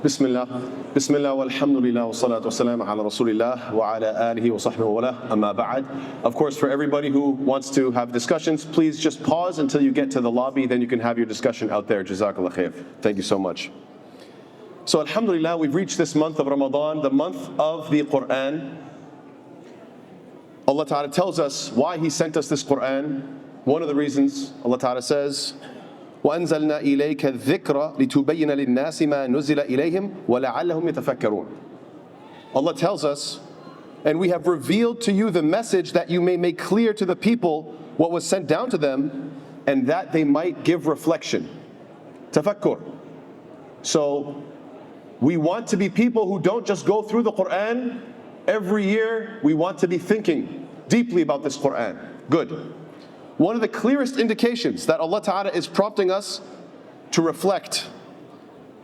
Bismillah, Bismillah, walhamdulillah, wa salatu wa salam ala rasulillah, wa ala alihi wa sahbihi wa wala, amma ba'ad. Of course, for everybody who wants to have discussions, please just pause until you get to the lobby, then you can have your discussion out there. Jazakallah khair. Thank you so much. So alhamdulillah, we've reached this month of Ramadan, the month of the Quran. Allah Ta'ala tells us why He sent us this Quran. One of the reasons, Allah Ta'ala says, وَأَنزَلْنَا إِلَيْكَ الذِّكْرَ لِتُبَيِّنَ لِلنَّاسِ مَا نُزِّلَ إِلَيْهِمْ وَلَعَلَّهُمْ يَتَفَكَّرُونَ. Allah tells us, and we have revealed to you the message that you may make clear to the people what was sent down to them, and that they might give reflection. Tafakkur. So, we want to be people who don't just go through the Quran. Every year, we want to be thinking deeply about this Quran. Good. One of the clearest indications that Allah Ta'ala is prompting us to reflect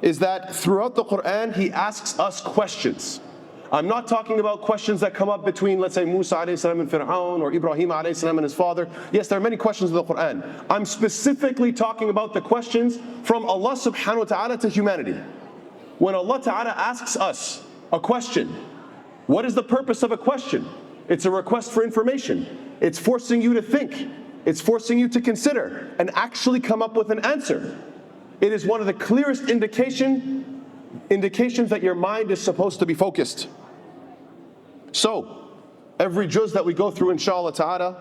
is that throughout the Quran, He asks us questions. I'm not talking about questions that come up between, let's say, Musa alayhi salam and Fir'aun, or Ibrahim alayhi salam and his father. Yes, there are many questions in the Quran. I'm specifically talking about the questions from Allah subhanahu wa ta'ala to humanity. When Allah Ta'ala asks us a question, what is the purpose of a question? It's a request for information. It's forcing you to think. It's forcing you to consider and actually come up with an answer. It is one of the clearest indications that your mind is supposed to be focused. So, every juz that we go through, inshallah ta'ala,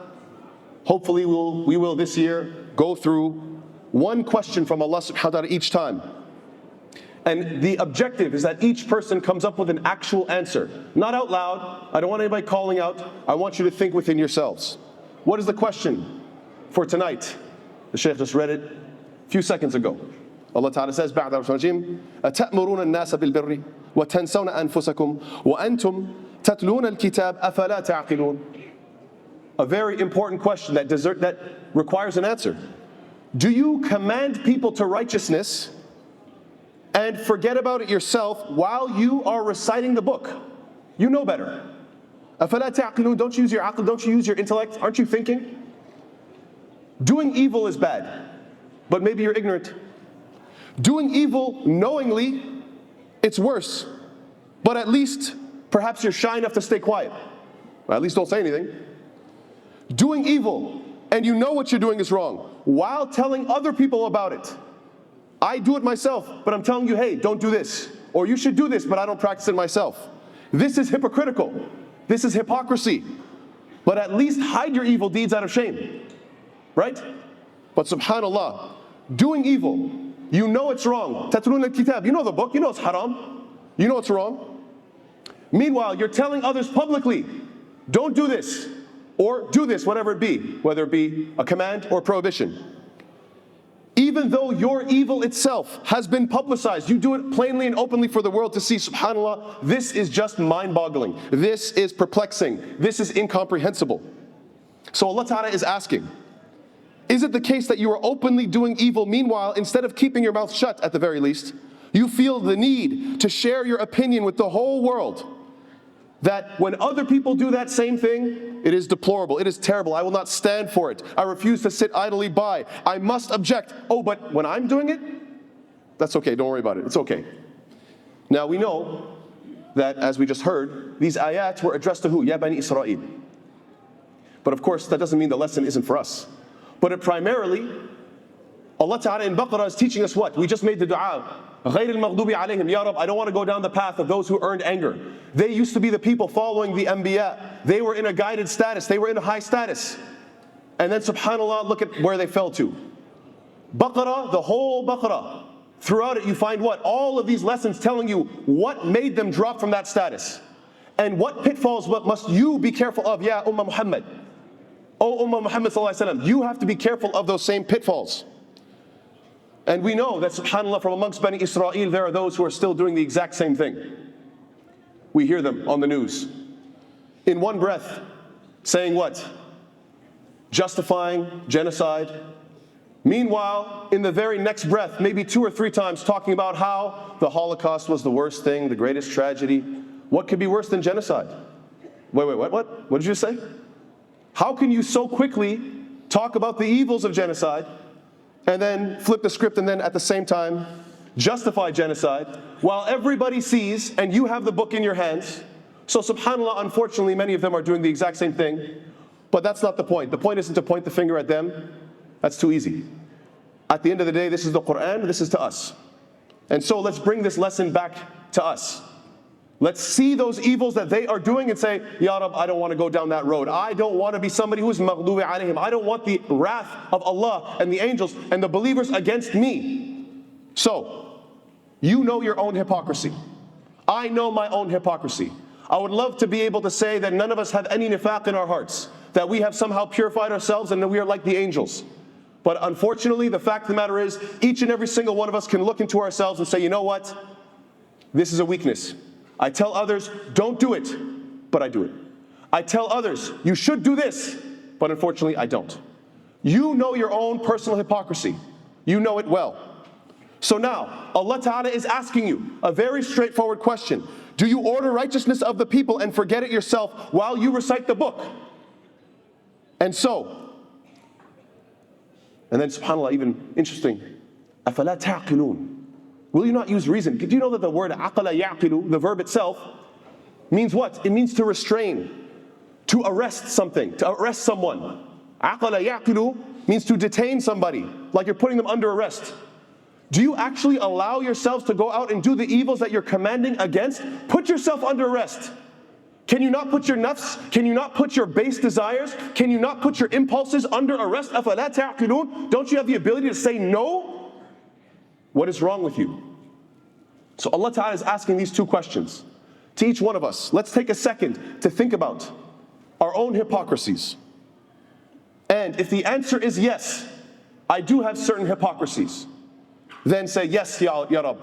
hopefully we will this year go through one question from Allah subhanahu wa ta'ala each time. And the objective is that each person comes up with an actual answer. Not out loud. I don't want anybody calling out. I want you to think within yourselves. What is the question for tonight? The Shaykh just read it a few seconds ago. Allah Ta'ala says, بَعْدَ الرَّجِيمِ أَتَأْمُرُونَ النَّاسَ بِالْبِرِّ وَتَنْسَوْنَ أَنفُسَكُمْ وَأَنْتُمْ تَتْلُونَ الْكِتَابَ أَفَلَا تَعْقِلُونَ. A very important question that requires an answer. Do you command people to righteousness and forget about it yourself while you are reciting the book? You know better. أَفَلَا تَعْقِلُونَ. Don't you use your aql, don't you use your intellect? Aren't you thinking? Doing evil is bad, but maybe you're ignorant. Doing evil knowingly, it's worse. But at least, perhaps you're shy enough to stay quiet. Or at least don't say anything. Doing evil, and you know what you're doing is wrong, while telling other people about it. I do it myself, but I'm telling you, hey, don't do this. Or you should do this, but I don't practice it myself. This is hypocritical. This is hypocrisy. But at least hide your evil deeds out of shame. Right? But subhanAllah, doing evil, you know it's wrong. Tatlun al-kitab, you know the book, you know it's haram. You know it's wrong. Meanwhile, you're telling others publicly, don't do this, or do this, whatever it be, whether it be a command or prohibition. Even though your evil itself has been publicized, you do it plainly and openly for the world to see, subhanAllah, this is just mind-boggling. This is perplexing. This is incomprehensible. So Allah Ta'ala is asking, is it the case that you are openly doing evil, meanwhile, instead of keeping your mouth shut at the very least, you feel the need to share your opinion with the whole world, that when other people do that same thing, it is deplorable, it is terrible, I will not stand for it, I refuse to sit idly by, I must object. Oh, but when I'm doing it, that's okay, don't worry about it, it's okay. Now we know that, as we just heard, these ayat were addressed to who? Ya Bani Israel. But of course, that doesn't mean the lesson isn't for us. But it primarily, Allah Ta'ala in Baqarah is teaching us what? We just made the dua. غَيْرِ الْمَغْضُوبِ عَلَيْهِمْ. Ya Rab, I don't want to go down the path of those who earned anger. They used to be the people following the Anbiya. They were in a guided status. They were in a high status. And then subhanAllah, look at where they fell to. Baqarah, the whole Baqarah. Throughout it you find what? All of these lessons telling you what made them drop from that status. And what pitfalls must you be careful of, Ya Ummah Muhammad. Oh Ummah Muhammad sallallahu alaihi wasallam, you have to be careful of those same pitfalls. And we know that subhanAllah, from amongst Bani Israel, there are those who are still doing the exact same thing. We hear them on the news. In one breath, saying what? Justifying genocide. Meanwhile, in the very next breath, maybe 2 or 3 times, talking about how the Holocaust was the worst thing, the greatest tragedy. What could be worse than genocide? Wait, what? What did you say? How can you so quickly talk about the evils of genocide and then flip the script and then at the same time justify genocide, while everybody sees and you have the book in your hands. So subhanAllah, unfortunately, many of them are doing the exact same thing. But that's not the point. The point isn't to point the finger at them. That's too easy. At the end of the day, this is the Quran, this is to us. And so let's bring this lesson back to us. Let's see those evils that they are doing and say, Ya Rab, I don't want to go down that road. I don't want to be somebody who is maghdubi alayhim. I don't want the wrath of Allah and the angels and the believers against me. So, you know your own hypocrisy. I know my own hypocrisy. I would love to be able to say that none of us have any nifaq in our hearts, that we have somehow purified ourselves and that we are like the angels. But unfortunately, the fact of the matter is, each and every single one of us can look into ourselves and say, you know what? This is a weakness. I tell others, don't do it, but I do it. I tell others, you should do this, but unfortunately, I don't. You know your own personal hypocrisy. You know it well. So now, Allah Ta'ala is asking you a very straightforward question. Do you order righteousness of the people and forget it yourself while you recite the book? And then subhanAllah, even interesting, أَفَلَا تَعْقِلُونَ. Will you not use reason? Do you know that the word aqala ya'qilu, the verb itself, means what? It means to restrain, to arrest something, to arrest someone. Aqala ya'qilu means to detain somebody, like you're putting them under arrest. Do you actually allow yourselves to go out and do the evils that you're commanding against? Put yourself under arrest. Can you not put your nafs? Can you not put your base desires? Can you not put your impulses under arrest? أَفَلَا تَعْقِلُونَ. Don't you have the ability to say no? What is wrong with you? So Allah Ta'ala is asking these two questions to each one of us. Let's take a second to think about our own hypocrisies. And if the answer is yes, I do have certain hypocrisies, then say, yes, Ya Rab.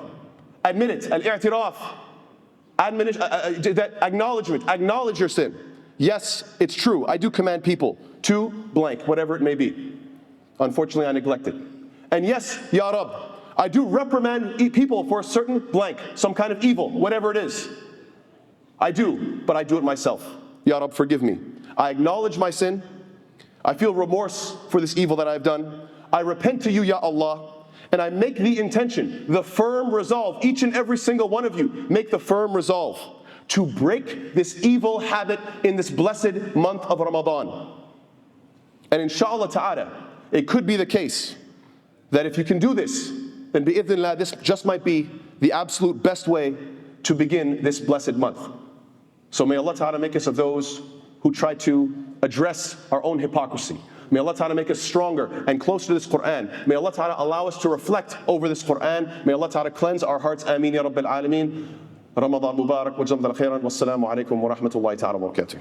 Admit it, al-i'tiraf. That acknowledgement, acknowledge your sin. Yes, it's true, I do command people to blank, whatever it may be. Unfortunately, I neglect it. And yes, Ya Rab, I do reprimand people for a certain blank, some kind of evil, whatever it is. I do, but I do it myself. Ya Rab, forgive me. I acknowledge my sin. I feel remorse for this evil that I've done. I repent to you, Ya Allah. And I make the intention, the firm resolve, each and every single one of you, make the firm resolve to break this evil habit in this blessed month of Ramadan. And inshallah ta'ala, it could be the case that if you can do this, then bi'idhnillah, this just might be the absolute best way to begin this blessed month. So may Allah Ta'ala make us of those who try to address our own hypocrisy. May Allah Ta'ala make us stronger and closer to this Quran. May Allah Ta'ala allow us to reflect over this Quran. May Allah Ta'ala cleanse our hearts. Ameen ya Rabbil Alameen. Ramadan Mubarak wa Jamdal Khairan. Wassalamu alaikum wa rahmatullahi ta'ala wa barakatuh.